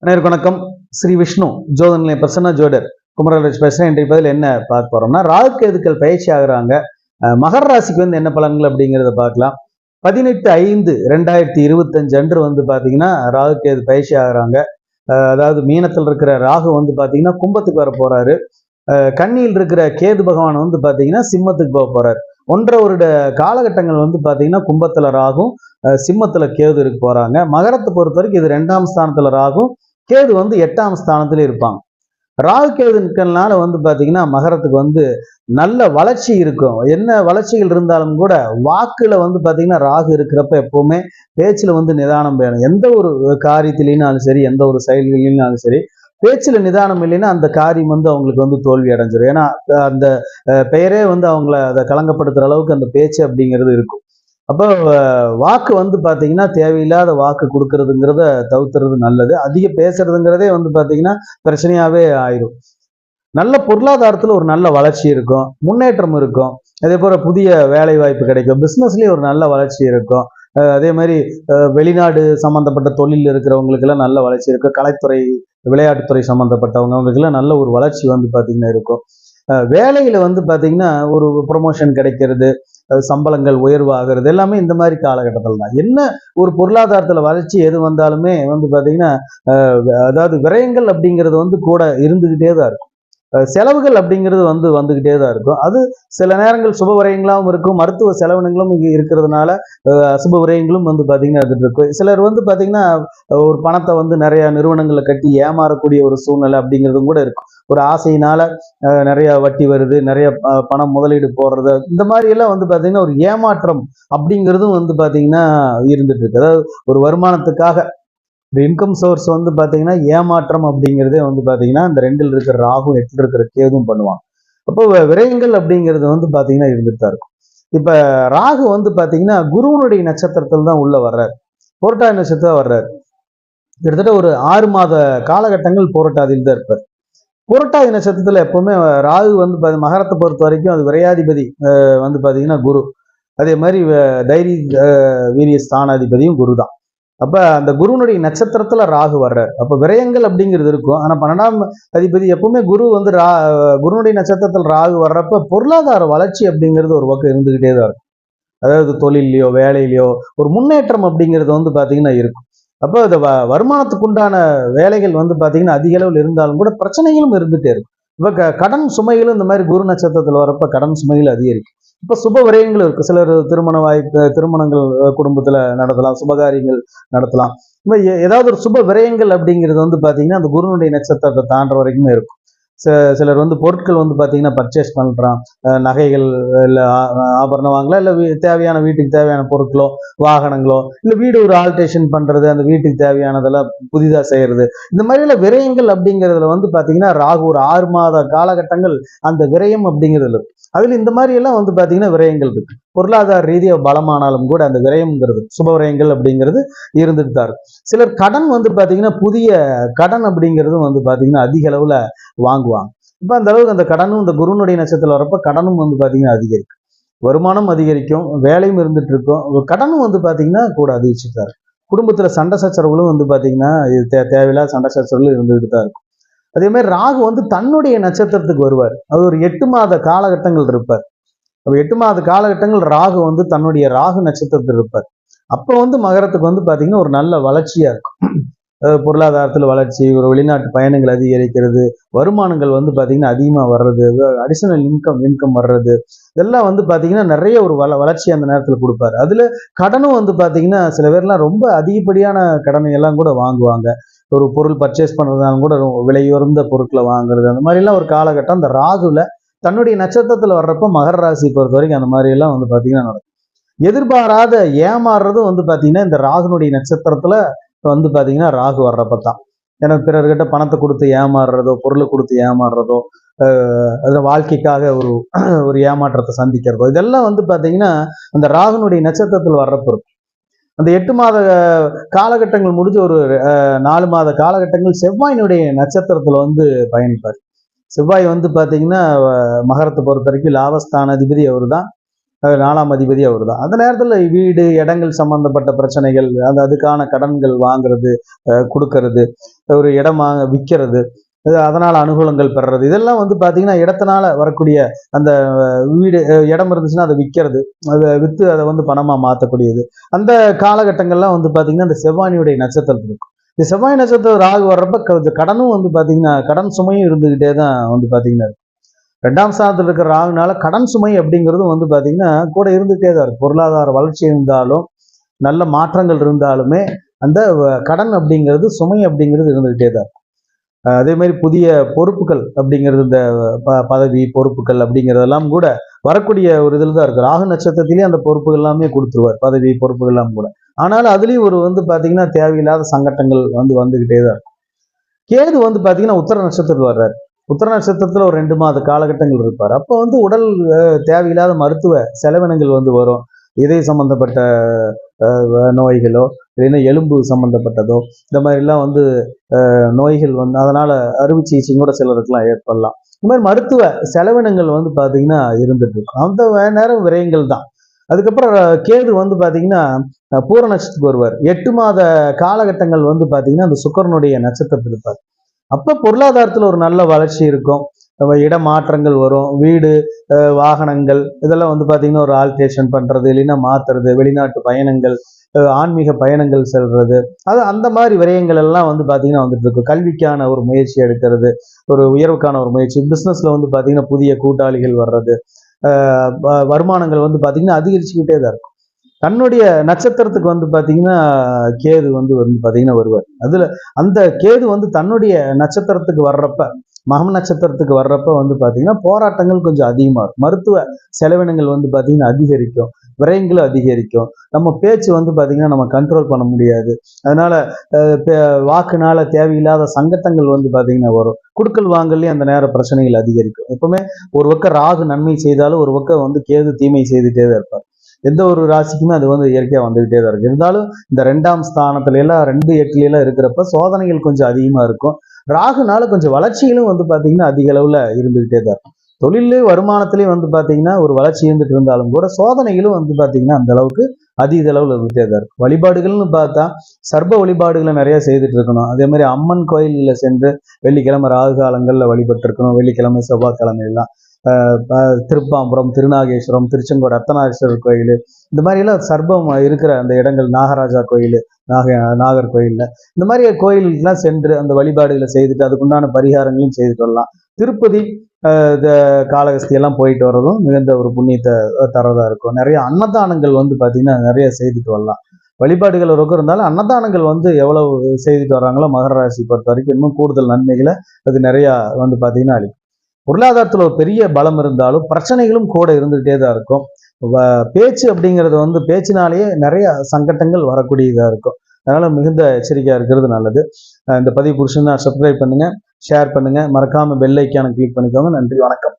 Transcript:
அனைவருக்கும் வணக்கம். ஸ்ரீ விஷ்ணு ஜோதனிலை பிரசன்ன ஜோடர் குமரராஜ் பேசுறேன். இன்றைய பதில் என்ன பார்க்க போறோம்னா, ராகு கேதுக்கள் பயிற்சி ஆகுறாங்க. மகர ராசிக்கு என்ன பலன்கள் அப்படிங்கிறத பார்க்கலாம். 18/5/2025 அன்று பாத்தீங்கன்னா ராகு கேது பயிற்சி ஆகுறாங்க. அதாவது மீனத்தில் இருக்கிற ராகு பாத்தீங்கன்னா கும்பத்துக்கு வர போறாரு. கன்னியில் இருக்கிற கேது பகவான் பாத்தீங்கன்னா சிம்மத்துக்கு போக போறாரு. 1.5 வருட காலகட்டங்கள் பாத்தீங்கன்னா கும்பத்துல ராகும், சிம்மத்துல கேது இருக்க போறாங்க. மகரத்தை பொறுத்த வரைக்கும் இது 2ஆம் ஸ்தானத்துல ராகும், கேது 8ஆம் ஸ்தானத்துல இருப்பாங்க. ராகு கேதுனால பாத்தீங்கன்னா மகரத்துக்கு நல்ல வளர்ச்சி இருக்கும். என்ன வளர்ச்சிகள் இருந்தாலும் கூட வாக்குல பாத்தீங்கன்னா ராகு இருக்கிறப்ப எப்பவுமே பேச்சுல நிதானம் வேணும். எந்த ஒரு காரியத்திலையும் சரி, எந்த ஒரு செயல்களிலும் சரி, பேச்சுல நிதானம் இல்லைன்னா அந்த காரியம் அவங்களுக்கு தோல்வி அடைஞ்சிடும். ஏன்னா அந்த பெயரே அவங்கள அதை கலங்கப்படுத்துற அளவுக்கு அந்த பேச்சு அப்படிங்கிறது இருக்கும். அப்போ வாக்கு பாத்தீங்கன்னா தேவையில்லாத வாக்கு கொடுக்கறதுங்கிறத தவிர்த்துறது நல்லது. அதிக பேசுறதுங்கிறதே பாத்தீங்கன்னா பிரச்சனையாவே ஆயிரும். நல்ல பொருளாதாரத்துல ஒரு நல்ல வளர்ச்சி இருக்கும், முன்னேற்றம் இருக்கும். அதே போல புதிய வேலை வாய்ப்பு கிடைக்கும், பிசினஸ்லயும் ஒரு நல்ல வளர்ச்சி இருக்கும். அதே மாதிரி வெளிநாடு சம்பந்தப்பட்ட தொழில் இருக்கிறவங்களுக்கு எல்லாம் நல்ல வளர்ச்சி இருக்கும். கலைத்துறை, விளையாட்டுத்துறை சம்பந்தப்பட்டவங்களுக்கு எல்லாம் நல்ல ஒரு வளர்ச்சி பாத்தீங்கன்னா இருக்கும். வேலையில பாத்தீங்கன்னா ஒரு ப்ரொமோஷன் கிடைக்கிறது, சம்பளங்கள் உயர்வு ஆகிறது எல்லாமே இந்த மாதிரி காலகட்டத்தில் தான். என்ன ஒரு பொருளாதாரத்துல வளர்ச்சி எது வந்தாலுமே பாத்தீங்கன்னா அதாவது விரயங்கள் அப்படிங்கிறது கூட இருந்துகிட்டே தான் இருக்கும். செலவுகள் அப்படிங்கிறது வந்துகிட்டே தான் இருக்கும். அது சில நேரங்கள் சுப விரயங்களாகவும் இருக்கும், மருத்துவ செலவினங்களும் இங்க இருக்கிறதுனால அசுப விரயங்களும் பாத்தீங்கன்னா இருந்துட்டு இருக்கும். சிலர் பாத்தீங்கன்னா ஒரு பணத்தை நிறைய நிறுவனங்களை கட்டி ஏமாறக்கூடிய ஒரு சூழ்நிலை அப்படிங்கிறதும் கூட இருக்கும். ஒரு ஆசையினால நிறைய வட்டி வருது, நிறைய பணம் முதலீடு போடுறது, இந்த மாதிரி எல்லாம் பாத்தீங்கன்னா ஒரு ஏமாற்றம் அப்படிங்கிறதும் பாத்தீங்கன்னா இருந்துட்டு இருக்கு. அதாவது ஒரு வருமானத்துக்காக இன்கம் சோர்ஸ் பாத்தீங்கன்னா ஏமாற்றம் அப்படிங்கிறதே பாத்தீங்கன்னா இந்த 2ல் இருக்கிற ராகும் 8ல் இருக்கிற கேதும் பண்ணுவாங்க. அப்போ விரயங்கள் அப்படிங்கிறது பாத்தீங்கன்னா இருந்துட்டு தான் இருக்கும். இப்ப ராகு பாத்தீங்கன்னா குருவனுடைய நட்சத்திரத்தில் தான் உள்ள வர்றாரு. புரட்டாதி நட்சத்திரம் வர்றாரு. கிட்டத்தட்ட ஒரு 6 மாத காலகட்டங்கள் புரட்டாதியில் தான் இருப்பார். புரட்டாதி நட்சத்திரத்துல எப்பவுமே ராகு மகரத்தை பொறுத்த வரைக்கும் அது விரையாதிபதி பாத்தீங்கன்னா குரு. அதே மாதிரி தைரிய வீரிய ஸ்தானாதிபதியும் குரு தான். அப்ப அந்த குருனுடைய நட்சத்திரத்துல ராகு வர்றாரு. அப்ப விரயங்கள் அப்படிங்கிறது இருக்கும். ஆனா 12ஆம் அதிபதி எப்பவுமே குருனுடைய நட்சத்திரத்தில் ராகு வர்றப்ப பொருளாதார வளர்ச்சி அப்படிங்கிறது ஒரு பக்கம் இருந்துகிட்டே தான் இருக்கும். அதாவது தொழிலையோ வேலையிலையோ ஒரு முன்னேற்றம் அப்படிங்கிறது பாத்தீங்கன்னா இருக்கும். அப்போ அந்த வருமானத்துக்கு உண்டான வேலைகள் பாத்தீங்கன்னா அதிக அளவில் இருந்தாலும் கூட பிரச்சனைகளும் இருந்துட்டே இருக்கும். இப்ப கடன் சுமைகளும் இந்த மாதிரி குரு நட்சத்திரத்துல வரப்ப கடன் சுமைகள் அதிகரிக்கும். இப்ப சுப விரயங்களும் இருக்கு. சிலர் திருமண வாய்ப்பு, திருமணங்கள் குடும்பத்துல நடத்தலாம், சுபகாரியங்கள் நடத்தலாம். ஏதாவது ஒரு சுப விரயங்கள் அப்படிங்கிறது பாத்தீங்கன்னா அந்த குருனுடைய நட்சத்திரத்தை தாண்டுற வரைக்குமே இருக்கும். சிலர் பொருட்கள் பாத்தீங்கன்னா பர்ச்சேஸ் பண்றான், நகைகள் இல்ல ஆபரணம் வாங்கலாம், இல்ல தேவையான வீட்டுக்கு தேவையான பொருட்களோ வாகனங்களோ, இல்ல வீடு ஒரு ஆல்டேஷன் பண்றது, அந்த வீட்டுக்கு தேவையானதெல்லாம் புதிதா செய்யறது, இந்த மாதிரி எல்லாம் விரயங்கள் அப்படிங்கிறதுல பாத்தீங்கன்னா ராகு ஒரு 6 மாத காலகட்டங்கள் அந்த விரயம் அப்படிங்கிறது இருக்கு. அதுல இந்த மாதிரி எல்லாம் பாத்தீங்கன்னா விரயங்கள் இருக்கு. பொருளாதார ரீதியா பலமானாலும் கூட அந்த விரயம்ங்கிறது சுப விரயங்கள் அப்படிங்கிறது இருந்துட்டு தான் இருக்கும். சிலர் கடன் பாத்தீங்கன்னா புதிய கடன் அப்படிங்கிறதும் பாத்தீங்கன்னா அதிக அளவுல வாங்குவாங்க. இப்ப அந்த அளவுக்கு அந்த கடனும் இந்த குருனுடைய நட்சத்திரத்துல வரப்ப கடனும் பாத்தீங்கன்னா அதிகரிக்கும். வருமானம் அதிகரிக்கும், வேலையும் இருந்துட்டு இருக்கும், கடனும் பாத்தீங்கன்னா கூட அதிகரிச்சுட்டாரு. குடும்பத்துல சண்டை சச்சரவுகளும் பாத்தீங்கன்னா தேவையில்லாத சண்டை சச்சரவுகளும் இருந்துகிட்டு தான் இருக்கும். அதே மாதிரி ராகு தன்னுடைய நட்சத்திரத்துக்கு வருவார். அது ஒரு 8 மாத காலகட்டங்கள் இருப்பார். 8 மாத காலகட்டங்கள் ராகு தன்னுடைய ராகு நட்சத்திரத்தில் இருப்பார். அப்ப மகரத்துக்கு பாத்தீங்கன்னா ஒரு நல்ல வளர்ச்சியா இருக்கும். பொருளாதாரத்துல வளர்ச்சி, ஒரு வெளிநாட்டு பயணங்கள் அதிகரிக்கிறது, வருமானங்கள் பாத்தீங்கன்னா அதிகமா வர்றது, அடிஷனல் இன்கம் வர்றது, இதெல்லாம் பாத்தீங்கன்னா நிறைய ஒரு வளர்ச்சி அந்த நேரத்துல கொடுப்பாரு. அதுல கடனும் பாத்தீங்கன்னா சில பேர்லாம் ரொம்ப அதிகப்படியான கடனை எல்லாம் கூட வாங்குவாங்க. ஒரு பொருள் பர்ச்சேஸ் பண்றதுனாலும் கூட விலையுயர்ந்த பொருட்களை வாங்குறது, அந்த மாதிரி எல்லாம் ஒரு காலகட்டம் அந்த ராகுல தன்னுடைய நட்சத்திரத்துல வர்றப்ப மகர ராசி பொறுத்த வரைக்கும் அந்த மாதிரி எல்லாம் பாத்தீங்கன்னா நடக்கும். எதிர்பாராத ஏமாறுறதும் பாத்தீங்கன்னா இந்த ராகுனுடைய நட்சத்திரத்துல பாத்தீங்கன்னா ராகு வர்றப்பதான். ஏன்னா பிறர்கிட்ட பணத்தை கொடுத்து ஏமாறுறதோ, பொருளை கொடுத்து ஏமாறுறதோ, அது வாழ்க்கைக்காக ஒரு ஒரு ஏமாற்றத்தை சந்திக்கிறதோ, இதெல்லாம் பாத்தீங்கன்னா அந்த ராகுனுடைய நட்சத்திரத்தில் வர்றப்ப இருக்கும். அந்த 8 மாத காலகட்டங்கள் முடிஞ்சு ஒரு 4 மாத காலகட்டங்கள் செவ்வாயினுடைய நட்சத்திரத்துல பயணிப்பார். செவ்வாய் பாத்தீங்கன்னா மகரத்தை பொறுத்த வரைக்கும் லாபஸ்தான அதிபதி அவர் தான். 4ஆம் அதிபதி அவர் தான். அந்த நேரத்தில் வீடு இடங்கள் சம்பந்தப்பட்ட பிரச்சனைகள், அதுக்கான கடன்கள் வாங்குறது, கொடுக்கறது, ஒரு இடம் விற்கிறது, அதனால அனுகூலங்கள் பெறுறது, இதெல்லாம் வந்து பாத்தீங்கன்னா இடத்தினால வரக்கூடிய அந்த வீடு இடம் இருந்துச்சுன்னா அதை விற்கிறது, அதை விற்று அதை வந்து பணமா மாற்றக்கூடியது. அந்த காலகட்டங்கள்லாம் வந்து பாத்தீங்கன்னா இந்த செவ்வாயினுடைய நட்சத்திரம் இருக்கும். இந்த செவ்வாய் நட்சத்திரம் ராகு வர்றப்ப கடனும் வந்து பாத்தீங்கன்னா கடன் சுமையும் இருந்துகிட்டே தான் வந்து பாத்தீங்கன்னா இருக்கு. 2ஆம் ஸ்தானத்தில் இருக்கிற ராகுனால கடன் சுமை அப்படிங்கிறதும் வந்து பாத்தீங்கன்னா கூட இருந்துகிட்டே தான் இருக்கு. பொருளாதார வளர்ச்சி இருந்தாலும் நல்ல மாற்றங்கள் இருந்தாலுமே அந்த கடன் அப்படிங்கிறது சுமை அப்படிங்கிறது இருந்துகிட்டே தான் இருக்கும். அதே மாதிரி புதிய பொறுப்புகள் அப்படிங்கிறது, இந்த பதவி பொறுப்புகள் அப்படிங்கிறதெல்லாம் கூட வரக்கூடிய ஒரு இதில் தான் இருக்கு. ராகு நட்சத்திரத்திலேயே அந்த பொறுப்புகள் எல்லாமே கொடுத்துருவார், பதவி பொறுப்புகள் எல்லாம் கூட. ஆனாலும் அதுலேயும் ஒரு வந்து பாத்தீங்கன்னா தேவையில்லாத சங்கட்டங்கள் வந்துகிட்டே தான் இருக்கும். கேது வந்து பாத்தீங்கன்னா உத்தர நட்சத்திரத்தில் வர்றாரு. உத்தர நட்சத்திரத்துல ஒரு 2 மாத காலகட்டங்கள் இருப்பார். அப்போ வந்து உடல் தேவையில்லாத மருத்துவ செலவினங்கள் வந்து வரும். இதய சம்பந்தப்பட்ட நோய்களோ, இல்லைன்னா எலும்பு சம்பந்தப்பட்டதோ, இந்த மாதிரிலாம் வந்து நோய்கள் வந்து அதனால அறுவை சிகிச்சை கூட சிலருக்குலாம் ஏற்படலாம். இந்த மாதிரி மருத்துவ செலவினங்கள் வந்து பாத்தீங்கன்னா இருந்துட்டு இருக்கும். அந்த நேரம் விரயங்கள் தான். அதுக்கப்புறம் கேது வந்து பாத்தீங்கன்னா பூர நட்சத்திரத்துக்கு வருவார். 8 மாத காலகட்டங்கள் வந்து பாத்தீங்கன்னா அந்த சுக்கரனுடைய நட்சத்திரத்தில் இருப்பார். அப்ப பொருளாதாரத்துல ஒரு நல்ல வளர்ச்சி இருக்கும். இடமாற்றங்கள் வரும். வீடு, வாகனங்கள், இதெல்லாம் வந்து பாத்தீங்கன்னா ஒரு ஆல்ட்ரேஷன் பண்றது, இல்லைன்னா மாத்துறது, வெளிநாட்டு பயணங்கள், ஆன்மீக பயணங்கள் செல்றது, அது அந்த மாதிரி விரயங்கள் எல்லாம் வந்து பாத்தீங்கன்னா வந்துட்டு இருக்கும். கல்விக்கான ஒரு முயற்சி எடுக்கிறது, ஒரு உயர்வுக்கான ஒரு முயற்சி, பிசினஸ்ல வந்து பாத்தீங்கன்னா புதிய கூட்டாளிகள் வர்றது, வருமானங்கள் வந்து பாத்தீங்கன்னா அதிகரிச்சுக்கிட்டே தான் இருக்கும். தன்னுடைய நட்சத்திரத்துக்கு வந்து பாத்தீங்கன்னா கேது வந்து பாத்தீங்கன்னா வருவார். அதுல அந்த கேது வந்து தன்னுடைய நட்சத்திரத்துக்கு வர்றப்ப, மகம் நட்சத்திரத்துக்கு வர்றப்ப வந்து பாத்தீங்கன்னா போராட்டங்கள் கொஞ்சம் அதிகமா இருக்கும். மருத்துவ செலவினங்கள் வந்து பாத்தீங்கன்னா அதிகரிக்கும், விரயங்களும் அதிகரிக்கும். நம்ம பேச்சு வந்து பாத்தீங்கன்னா நம்ம கண்ட்ரோல் பண்ண முடியாது. அதனால வாக்குனால தேவையில்லாத சங்கட்டங்கள் வந்து பாத்தீங்கன்னா வரும். குடுக்கல் வாங்கலையும் அந்த நேர பிரச்சனைகள் அதிகரிக்கும். எப்பவுமே ஒரு பக்கம் ராகு நன்மை செய்தாலும் ஒரு பக்கம் வந்து கேது தீமை செய்துட்டே தான் இருப்பார். எந்த ஒரு ராசிக்குமே அது வந்து இயற்கையா வந்துகிட்டே தான் இருக்கு. இருந்தாலும் இந்த 2ஆம் ஸ்தானத்துல எல்லாம் 2, 8 எல்லாம் இருக்கிறப்ப சோதனைகள் கொஞ்சம் அதிகமா இருக்கும். ராகுனால கொஞ்சம் வளர்ச்சிகளும் வந்து பாத்தீங்கன்னா அதிக அளவுல இருந்துகிட்டே தான் இருக்கும். தொழிலு வருமானத்திலையும் வந்து பாத்தீங்கன்னா ஒரு வளர்ச்சி இருந்துட்டு இருந்தாலும் கூட சோதனைகளும் வந்து பாத்தீங்கன்னா அந்த அளவுக்கு அதீத அளவுல இருந்துட்டே தான் இருக்கும். வழிபாடுகள்னு பார்த்தா சர்ப்ப வழிபாடுகளை நிறைய செய்துட்டு இருக்கணும். அதே மாதிரி அம்மன் கோயில்ல சென்று வெள்ளிக்கிழமை ராகு காலங்கள்ல வழிபட்டு இருக்கணும். வெள்ளிக்கிழமை செவ்வாய்க்கிழமை எல்லாம் திருப்பாம்புரம், திருநாகேஸ்வரம், திருச்செங்கோடு அர்த்தநாரீஸ்வரர் கோயில், இந்த மாதிரி எல்லாம் சர்ப்பம் இருக்கிற அந்த இடங்கள், நாகராஜா கோயில், நாகர் கோயில்ல, இந்த மாதிரி கோயிலுக்கெல்லாம் சென்று அந்த வழிபாடுகளை செய்துட்டு அதுக்குண்டான பரிகாரங்களையும் செய்துட்டு வரலாம். திருப்பதி, காளகஸ்தி எல்லாம் போயிட்டு வர்றதும் மிகுந்த ஒரு புண்ணியத்தை தரதா இருக்கும். நிறைய அன்னதானங்கள் வந்து பாத்தீங்கன்னா நிறைய செய்துட்டு வரலாம். வழிபாடுகள் ஒரு பக்கம் இருந்தாலும் அன்னதானங்கள் வந்து எவ்வளவு செய்துட்டு வர்றாங்களோ மகர ராசி பொறுத்த வரைக்கும் இன்னும் கூடுதல் நன்மைகளை அது நிறைய வந்து பாத்தீங்கன்னா அளிக்கும். பொருளாதாரத்துல ஒரு பெரிய பலம் இருந்தாலும் பிரச்சனைகளும் கூட இருந்துகிட்டே தான் இருக்கும். பேச்சு அப்படிங்கிறது வந்து பேச்சினாலேயே நிறைய சங்கட்டங்கள் வரக்கூடியதா இருக்கும். அதனால மிகுந்த எச்சரிக்கையா இருக்கிறது நல்லது. இந்த பதிவு புடிச்சிருந்தா சப்ஸ்கிரைப் பண்ணுங்க, ஷேர் பண்ணுங்க, மறக்காம பெல் ஐக்கானை கிளிக் பண்ணிக்கோங்க. நன்றி, வணக்கம்.